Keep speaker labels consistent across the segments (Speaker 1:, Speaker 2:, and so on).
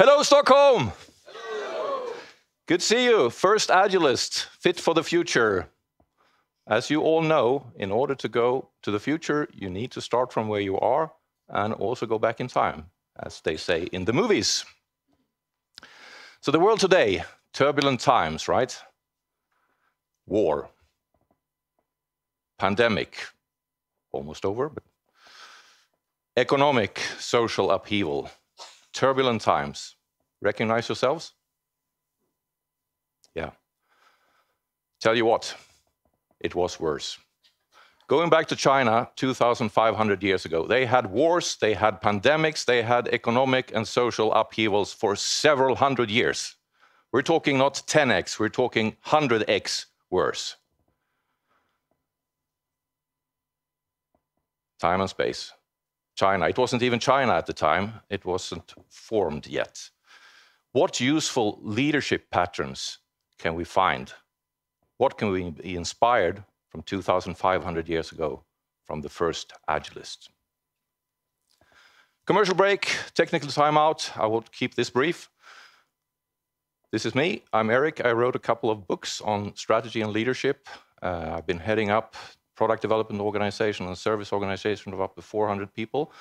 Speaker 1: Hello, Stockholm! Hello. Good to see you. First Agilist, fit for the future. As you all know, in order to go to the future, you need to start from where you are and also go back in time, as they say in the movies. So the world today, turbulent times, right? War. Pandemic, almost over, but economic, social upheaval. Turbulent times. Recognize yourselves? Yeah. Tell you what, it was worse. Going back to China 2,500 years ago, they had wars, they had pandemics, they had economic and social upheavals for several hundred years. We're talking not 10x, we're talking 100x worse. Time and space. China. It wasn't even China at the time. It wasn't formed yet. What useful leadership patterns can we find? What can we be inspired from 2,500 years ago from the first Agilist? Commercial break, technical timeout. I will keep this brief. This is me. I'm Eric. I wrote a couple of books on strategy and leadership. I've been heading up product development organization and service organization of up to 400 people.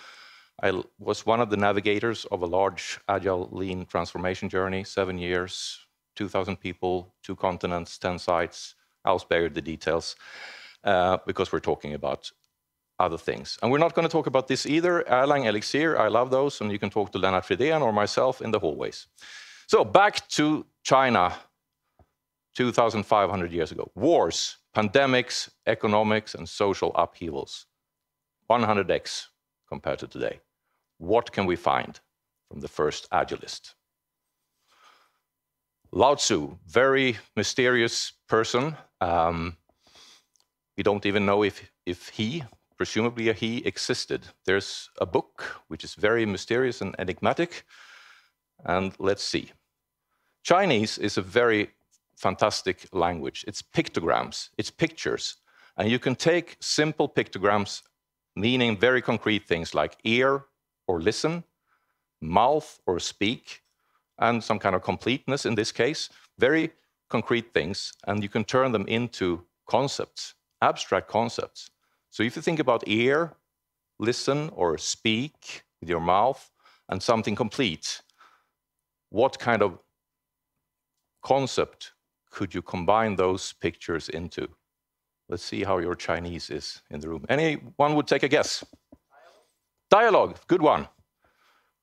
Speaker 1: I was one of the navigators of a large agile lean transformation journey, 7 years, 2,000 people, 2 continents, 10 sites. I'll spare you the details because we're talking about other things. And we're not going to talk about this either. Erlang, Elixir, I love those, and you can talk to Lennart Fridén or myself in the hallways. So back to China 2,500 years ago. Wars, pandemics, economics, and social upheavals. 100x compared to today. What can we find from the first Agilist? Lao Tzu, very mysterious person. We don't even know if he, presumably a he, existed. There's a book which is very mysterious and enigmatic. And let's see. Chinese is a very fantastic language. It's pictograms, it's pictures. And you can take simple pictograms meaning very concrete things like ear or listen, mouth or speak, and some kind of completeness in this case, very concrete things, and you can turn them into concepts, abstract concepts. So if you think about ear, listen or speak with your mouth, and something complete, what kind of concept could you combine those pictures into? Let's see how your Chinese is in the room. Anyone would take a guess? Dialogue, good one.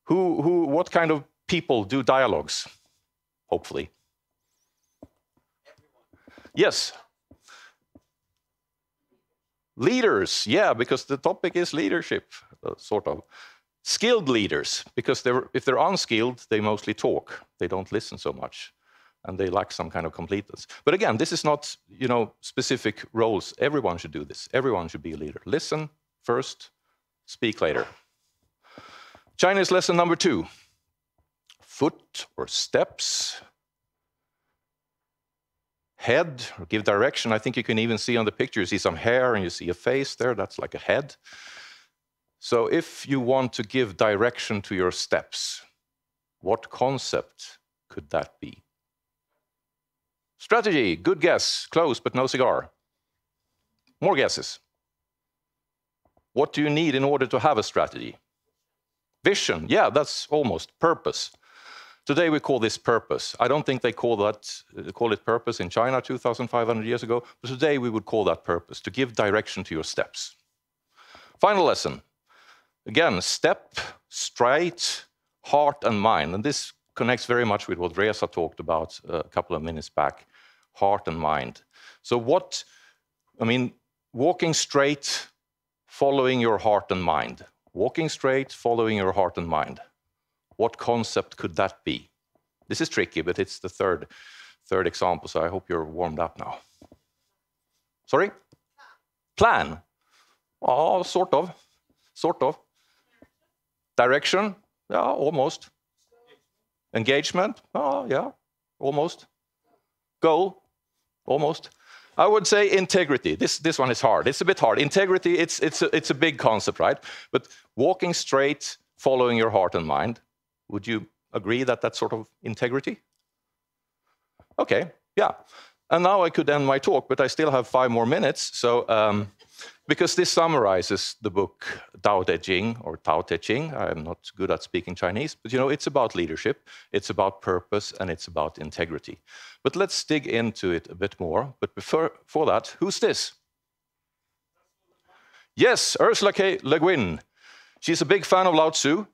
Speaker 1: What kind of people do dialogues? Hopefully. Everyone. Yes. Leaders, yeah, because the topic is leadership, sort of. Skilled leaders, because if they're unskilled, they mostly talk. They don't listen so much. And they lack some kind of completeness. But again, this is not, specific roles. Everyone should do this. Everyone should be a leader. Listen first, speak later. Chinese lesson number 2. Foot or steps. Head, or give direction. I think you can even see on the picture, you see some hair and you see a face there. That's like a head. So if you want to give direction to your steps, what concept could that be? Strategy, good guess, close but no cigar. More guesses. What do you need in order to have a strategy? Vision, yeah, that's almost purpose. Today we call this purpose. I don't think they call it purpose in China 2,500 years ago, but today we would call that purpose, to give direction to your steps. Final lesson. Again, step, straight, heart and mind. And this connects very much with what Reza talked about a couple of minutes back, heart and mind. So walking straight, following your heart and mind. Walking straight, following your heart and mind. What concept could that be? This is tricky, but it's the third example, so I hope you're warmed up now. Sorry? Plan. Oh, sort of. Direction? Yeah, almost. Engagement? Oh, yeah, almost. Goal? Almost. I would say integrity. This one is hard. It's a bit hard. Integrity, it's a big concept, right? But walking straight, following your heart and mind, would you agree that that's sort of integrity? Okay, yeah. And now I could end my talk, but I still have 5 more minutes. So, because this summarizes the book Tao Te Ching, or Tao Te Ching. I'm not good at speaking Chinese, but you know, it's about leadership, it's about purpose, and it's about integrity. But let's dig into it a bit more. But before that, who's this? Yes, Ursula K. Le Guin. She's a big fan of Lao Tzu.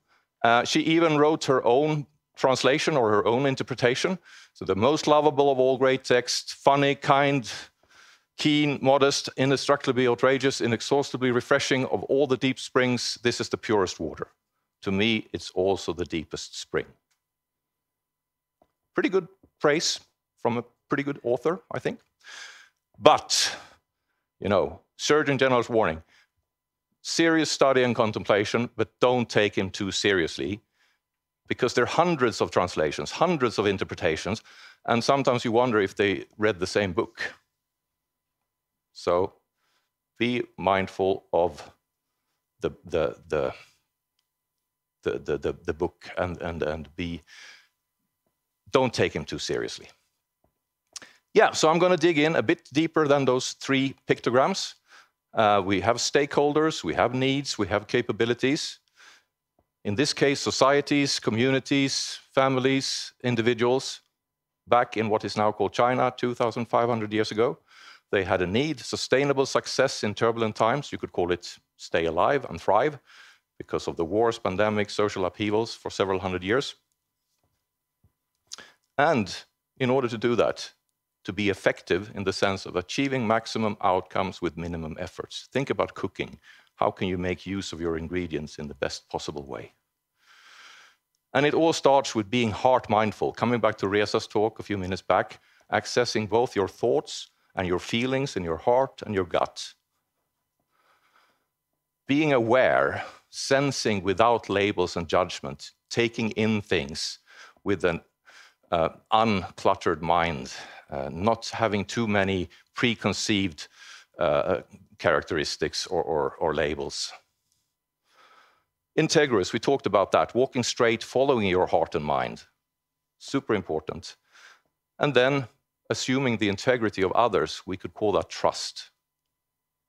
Speaker 1: She even wrote her own translation or her own interpretation. So the most lovable of all great texts, funny, kind, keen, modest, indestructibly outrageous, inexhaustibly refreshing of all the deep springs, this is the purest water. To me, it's also the deepest spring. Pretty good praise from a pretty good author, I think. But, you know, Surgeon General's warning, serious study and contemplation, but don't take him too seriously, because there are hundreds of translations, hundreds of interpretations, and sometimes you wonder if they read the same book. So be mindful of the book and don't take him too seriously. Yeah, so I'm going to dig in a bit deeper than those 3 pictograms. We have stakeholders, we have needs, we have capabilities. In this case, societies, communities, families, individuals. Back in what is now called China, 2,500 years ago, they had a need, sustainable success in turbulent times. You could call it stay alive and thrive because of the wars, pandemics, social upheavals for several hundred years. And in order to do that, to be effective in the sense of achieving maximum outcomes with minimum efforts. Think about cooking. How can you make use of your ingredients in the best possible way? And it all starts with being heart mindful. Coming back to Reza's talk a few minutes back, accessing both your thoughts and your feelings in your heart and your gut. Being aware, sensing without labels and judgment, taking in things with an uncluttered mind, not having too many preconceived characteristics or labels. Integrous, we talked about that, walking straight, following your heart and mind. Super important. And then assuming the integrity of others, we could call that trust,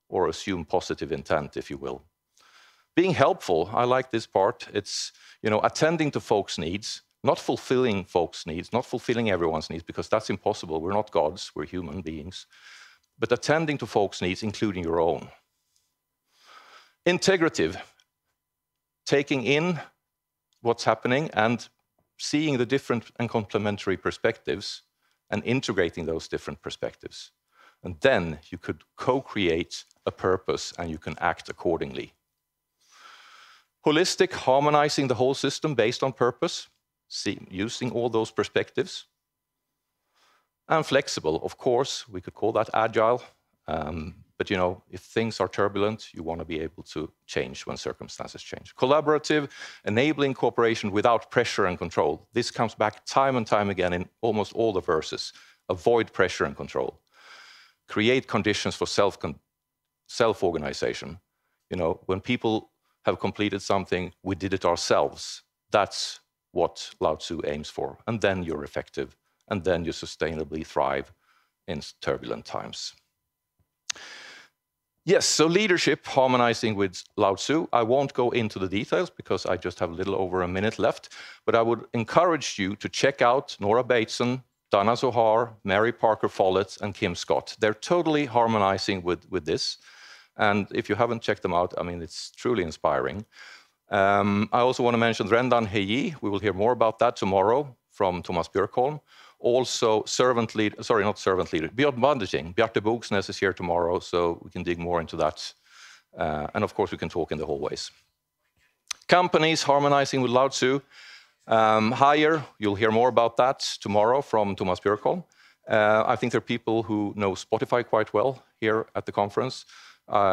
Speaker 1: or assume positive intent, if you will. Being helpful, I like this part. It's, you know, attending to folks' needs, not fulfilling folks' needs, not fulfilling everyone's needs, because that's impossible. We're not gods, we're human beings. But attending to folks' needs, including your own. Integrative, taking in what's happening and seeing the different and complementary perspectives and integrating those different perspectives. And then you could co-create a purpose and you can act accordingly. Holistic, harmonizing the whole system based on purpose, using all those perspectives. And flexible, of course, we could call that agile. But you know, if things are turbulent, you want to be able to change when circumstances change. Collaborative, enabling cooperation without pressure and control. This comes back time and time again in almost all the verses. Avoid pressure and control. Create conditions for self-organization. You know, when people have completed something, we did it ourselves. That's what Lao Tzu aims for. And then you're effective. And then you sustainably thrive in turbulent times. Yes, so leadership, harmonizing with Lao Tzu. I won't go into the details because I just have a little over a minute left, but I would encourage you to check out Nora Bateson, Dana Zohar, Mary Parker Follett, and Kim Scott. They're totally harmonizing with this. And if you haven't checked them out, I mean, it's truly inspiring. I also want to mention Rendan Heyi. We will hear more about that tomorrow from Thomas Björkholm. Also, Beyond Bandaging. Bjarte Bogsnes is here tomorrow, so we can dig more into that. And of course, we can talk in the hallways. Companies harmonizing with Lao Tzu. Hire, you'll hear more about that tomorrow from Thomas Björkholm. I think there are people who know Spotify quite well here at the conference.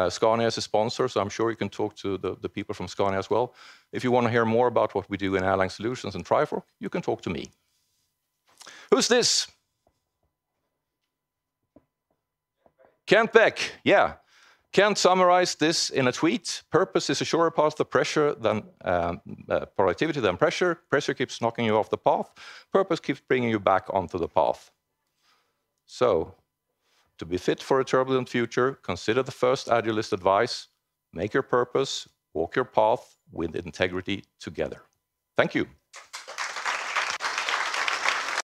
Speaker 1: Scania is a sponsor, so I'm sure you can talk to the people from Scania as well. If you want to hear more about what we do in Airline Solutions and Trifork, you can talk to me. Who's this? Kent Beck, yeah. Can't summarize this in a tweet. Purpose is a surer path to pressure than productivity than pressure. Pressure keeps knocking you off the path. Purpose keeps bringing you back onto the path. So, to be fit for a turbulent future, consider the first Agilist advice. Make your purpose, walk your path with integrity together. Thank you.